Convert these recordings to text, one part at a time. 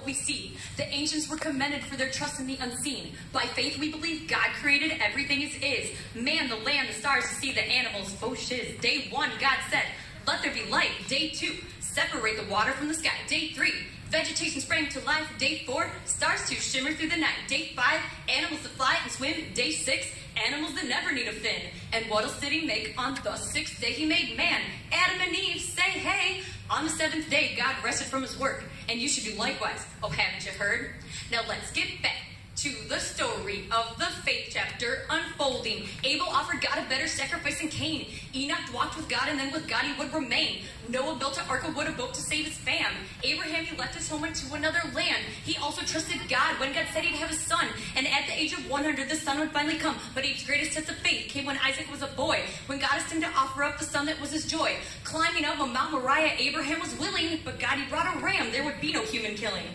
we see. The ancients were commended for their trust in the unseen. By faith we believe God created everything as is. Man, the land, the stars, the sea, the animals, oh shiz. Day 1, God said, let there be light. Day 2, separate the water from the sky. Day 3, vegetation sprang to life. Day 4, stars to shimmer through the night. Day 5, animals that fly and swim. Day 6, animals that never need a fin. And what else did he make? On the 6th day he made man. Adam and Eve, say hey. On the 7th day, God rested from his work, and you should do likewise. Oh, haven't you heard? Now let's get back to the story of the faith chapter unfolding. Abel offered God a better sacrifice than Cain. Enoch walked with God, and then with God he would remain. Noah built an ark of wood, a boat to save his fam. Abraham, he left his home and to another land. He also trusted God when God said he'd have a son. And at the age of 100, the son would finally come. But Abe's greatest test of faith came when Isaac was a boy, when God asked him to offer up the son that was his joy. Climbing up Mount Moriah, Abraham was willing, but God, he brought a ram. There would be no human killing.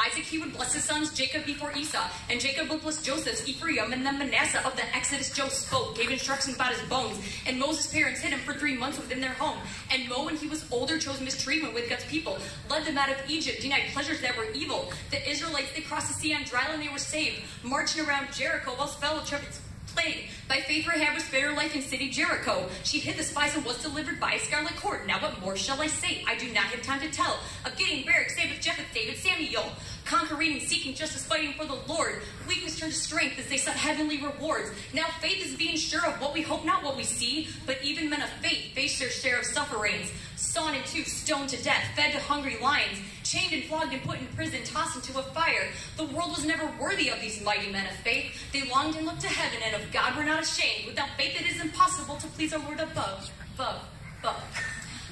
Isaac, he would bless his sons, Jacob before Esau, and Jacob would bless Joseph's, Ephraim, and then Manasseh. Of the Exodus, Joe spoke, gave instructions about his bones, and Moses' parents hid him for 3 months within their home. And Mo, when he was older, chose mistreatment with God's people, led them out of Egypt, denied pleasures that were evil. The Israelites, they crossed the sea on dry land, they were saved, marching around Jericho while fellow trumpets played. By faith Rahab was spared her life in city Jericho. She hid the spies and was delivered by a scarlet cord. Now what more shall I say? I do not have time to tell. Of Gideon, Barak, Sabbath, Jephthah, David, Samuel. Conquering and seeking justice, fighting for the Lord. Weakness turned to strength as they sought heavenly rewards. Now faith is being sure of what we hope, not what we see. But even men of faith face their share of sufferings. Sawn in two, stoned to death, fed to hungry lions, chained and flogged and put in prison, tossed into a fire. The world was never worthy of these mighty men of faith. They longed and looked to heaven, and of God were not ashamed. Without faith it is impossible to please our Lord above.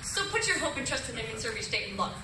So put your hope and trust in him and serve your state in love.